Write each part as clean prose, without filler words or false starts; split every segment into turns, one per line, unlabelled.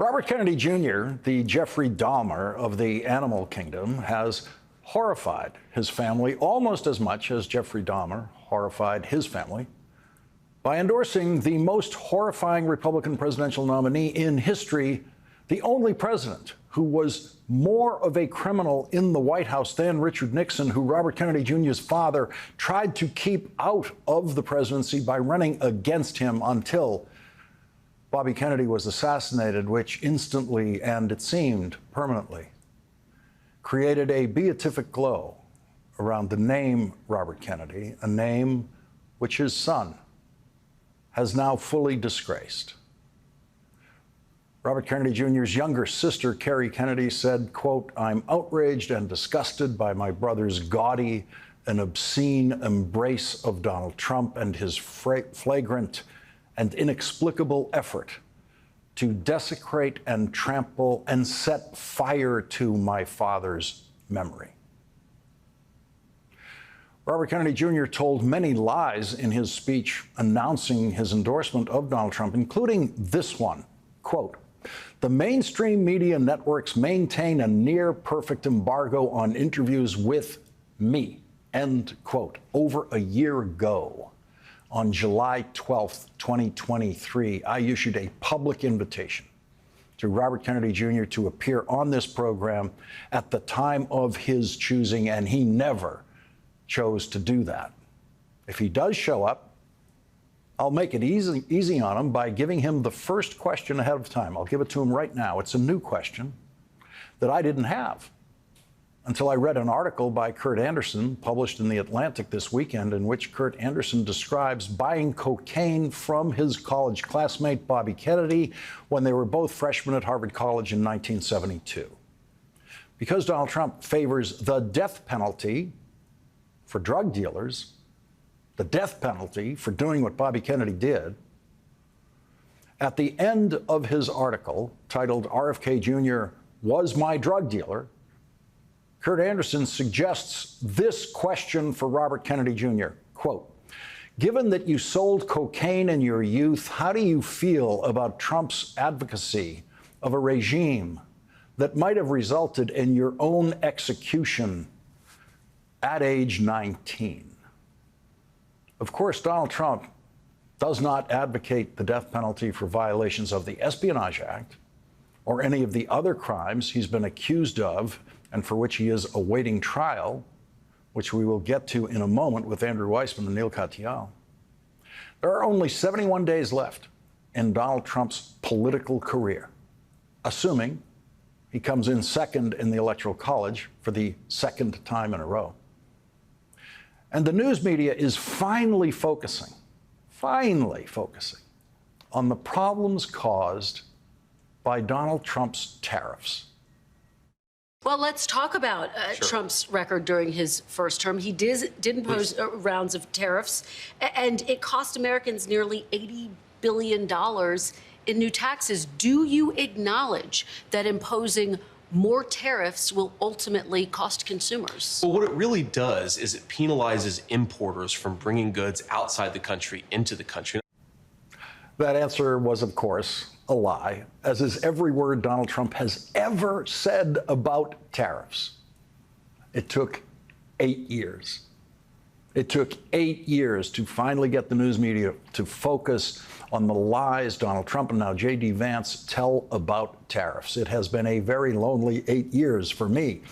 Robert Kennedy Jr., the Jeffrey Dahmer of the animal kingdom, has horrified his family almost as much as Jeffrey Dahmer horrified his family by endorsing the most horrifying Republican presidential nominee in history, the only president who was more of a criminal in the White House than Richard Nixon, who Robert Kennedy Jr.'s father tried to keep out of the presidency by running against him until Bobby Kennedy was assassinated, which instantly, and it seemed permanently, created a beatific glow around the name Robert Kennedy, a name which his son has now fully disgraced. Robert Kennedy Jr.'s younger sister, Kerry Kennedy, said, quote, "I'm outraged and disgusted by my brother's gaudy and obscene embrace of Donald Trump and his flagrant and inexplicable effort to desecrate and trample and set fire to my father's memory." Robert Kennedy Jr. told many lies in his speech announcing his endorsement of Donald Trump, including this one, quote, "The mainstream media networks maintain a near-perfect embargo on interviews with me," end quote. Over a year ago, on July 12th, 2023, I issued a public invitation to Robert Kennedy Jr. to appear on this program at the time of his choosing, and he never chose to do that. If he does show up, I'll make it easy on him by giving him the first question ahead of time. I'll give it to him right now. It's a new question that I didn't have until I read an article by Kurt Andersen published in The Atlantic this weekend, in which Kurt Andersen describes buying cocaine from his college classmate Bobby Kennedy when they were both freshmen at Harvard College in 1972. Because Donald Trump favors the death penalty for drug dealers, the death penalty for doing what Bobby Kennedy did, at the end of his article titled "RFK Jr. Was My Drug Dealer," Kurt Andersen suggests this question for Robert Kennedy Jr., quote, "Given that you sold cocaine in your youth, how do you feel about Trump's advocacy of a regime that might have resulted in your own execution at age 19? Of course, Donald Trump does not advocate the death penalty for violations of the Espionage Act or any of the other crimes he's been accused of and for which he is awaiting trial, which we will get to in a moment with Andrew Weissmann and Neil Katyal. There are only 71 days left in Donald Trump's political career, assuming he comes in second in the Electoral College for the second time in a row. And the news media is finally focusing on the problems caused by Donald Trump's tariffs.
Well, let's talk about Trump's record during his first term. He did impose rounds of tariffs, and it cost Americans nearly $80 billion in new taxes. Do you acknowledge that imposing more tariffs will ultimately cost consumers?
Well, what it really does is it penalizes importers from bringing goods outside the country into the country.
That answer was, of course, a lie, as is every word Donald Trump has ever said about tariffs. It took 8 years. It took 8 years to finally get the news media to focus on the lies Donald Trump and now J.D. Vance tell about tariffs. It has been a very lonely 8 years for me,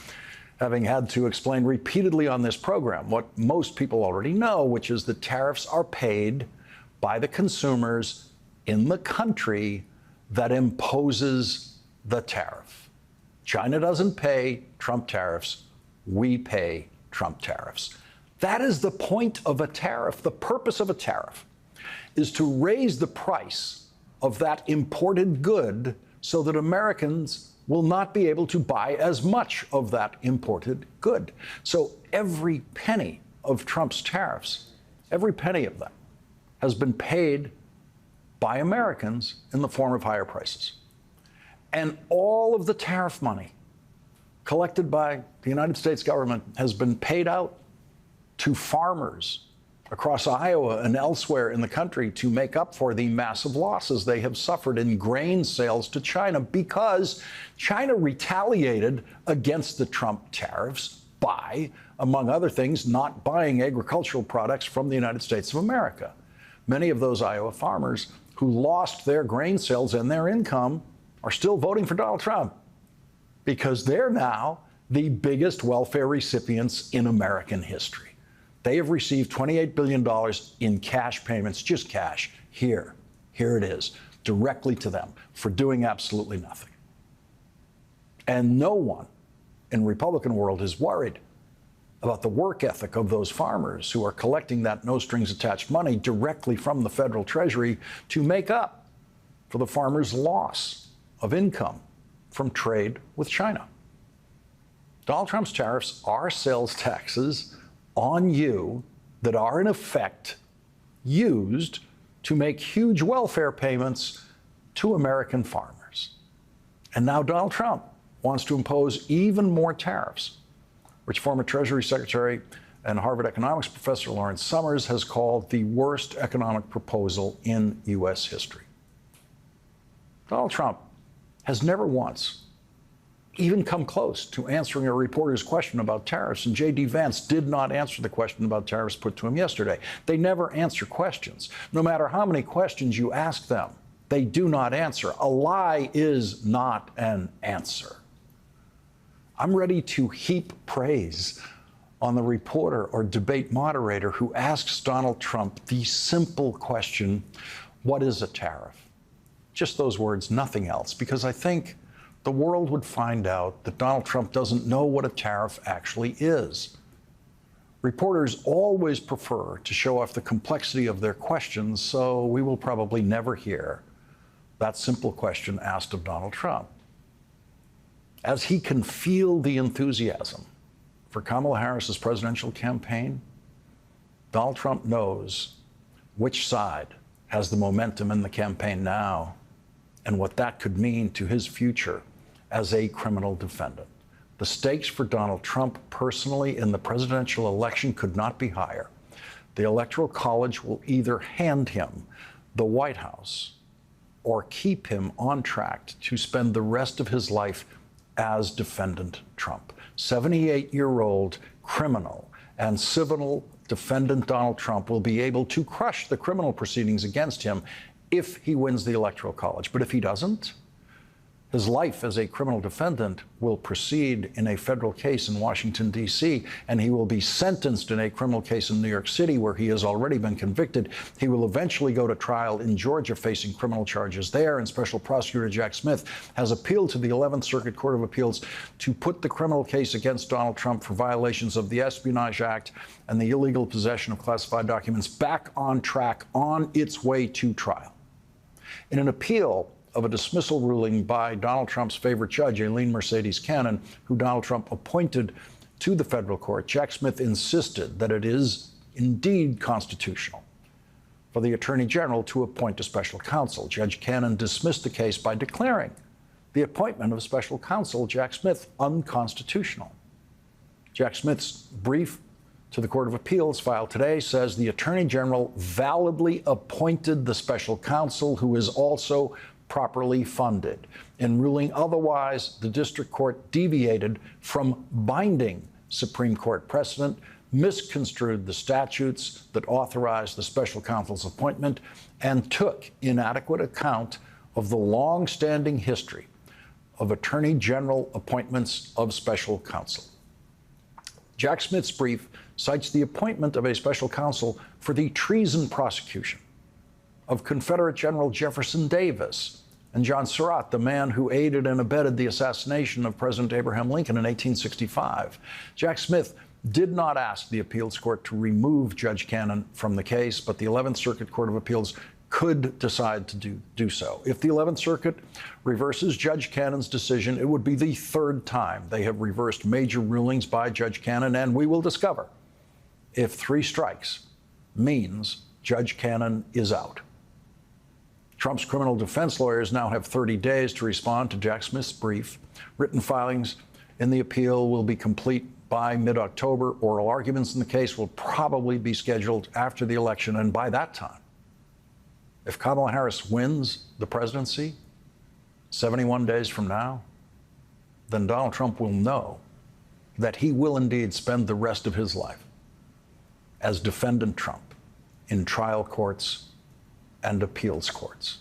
having had to explain repeatedly on this program what most people already know, which is that tariffs are paid by the consumers in the country that imposes the tariff. China doesn't pay Trump tariffs. We pay Trump tariffs. That is the point of a tariff. The purpose of a tariff is to raise the price of that imported good so that Americans will not be able to buy as much of that imported good. So every penny of Trump's tariffs, every penny of them, has been paid by Americans in the form of higher prices. And all of the tariff money collected by the United States government has been paid out to farmers across Iowa and elsewhere in the country to make up for the massive losses they have suffered in grain sales to China, because China retaliated against the Trump tariffs by, among other things, not buying agricultural products from the United States of America. Many of those Iowa farmers who lost their grain sales and their income are still voting for Donald Trump, because they're now the biggest welfare recipients in American history. They have received $28 billion in cash payments, just cash, here it is, directly to them for doing absolutely nothing. And no one in the Republican world is worried about the work ethic of those farmers who are collecting that no-strings-attached money directly from the federal treasury to make up for the farmers' loss of income from trade with China. Donald Trump's tariffs are sales taxes on you that are in effect used to make huge welfare payments to American farmers. And now Donald Trump wants to impose even more tariffs, which former Treasury Secretary and Harvard economics professor Lawrence Summers has called the worst economic proposal in U.S. history. Donald Trump has never once even come close to answering a reporter's question about tariffs, and J.D. Vance did not answer the question about tariffs put to him yesterday. They never answer questions. No matter how many questions you ask them, they do not answer. A lie is not an answer. I'm ready to heap praise on the reporter or debate moderator who asks Donald Trump the simple question, what is a tariff? Just those words, nothing else, because I think the world would find out that Donald Trump doesn't know what a tariff actually is. Reporters always prefer to show off the complexity of their questions, so we will probably never hear that simple question asked of Donald Trump. As he can feel the enthusiasm for Kamala Harris's presidential campaign, Donald Trump knows which side has the momentum in the campaign now and what that could mean to his future as a criminal defendant. The stakes for Donald Trump personally in the presidential election could not be higher. The Electoral College will either hand him the White House or keep him on track to spend the rest of his life as defendant Trump. 78-year-old criminal and civil defendant Donald Trump will be able to crush the criminal proceedings against him if he wins the Electoral College. But if he doesn't, his life as a criminal defendant will proceed in a federal case in Washington, D.C., and he will be sentenced in a criminal case in New York City, where he has already been convicted. He will eventually go to trial in Georgia, facing criminal charges there, and Special Prosecutor Jack Smith has appealed to the 11th Circuit Court of Appeals to put the criminal case against Donald Trump for violations of the Espionage Act and the illegal possession of classified documents back on track, on its way to trial. In an appeal of a dismissal ruling by Donald Trump's favorite judge, Aileen Mercedes Cannon, who Donald Trump appointed to the federal court, Jack Smith insisted that it is indeed constitutional for the Attorney General to appoint a special counsel. Judge Cannon dismissed the case by declaring the appointment of special counsel Jack Smith unconstitutional. Jack Smith's brief to the Court of Appeals filed today says the Attorney General validly appointed the special counsel, who is also properly funded. In ruling otherwise, the district court deviated from binding Supreme Court precedent, misconstrued the statutes that authorized the special counsel's appointment, and took inadequate account of the long-standing history of Attorney General appointments of special counsel. Jack Smith's brief cites the appointment of a special counsel for the treason prosecution of Confederate General Jefferson Davis and John Surratt, the man who aided and abetted the assassination of President Abraham Lincoln in 1865. Jack Smith did not ask the appeals court to remove Judge Cannon from the case, but the 11th Circuit Court of Appeals could decide to do so. If the 11th Circuit reverses Judge Cannon's decision, it would be the third time they have reversed major rulings by Judge Cannon, and we will discover if 3 strikes means Judge Cannon is out. Trump's criminal defense lawyers now have 30 days to respond to Jack Smith's brief. Written filings in the appeal will be complete by mid-October. Oral arguments in the case will probably be scheduled after the election. And by that time, if Kamala Harris wins the presidency 71 days from now, then Donald Trump will know that he will indeed spend the rest of his life as defendant Trump in trial courts and appeals courts.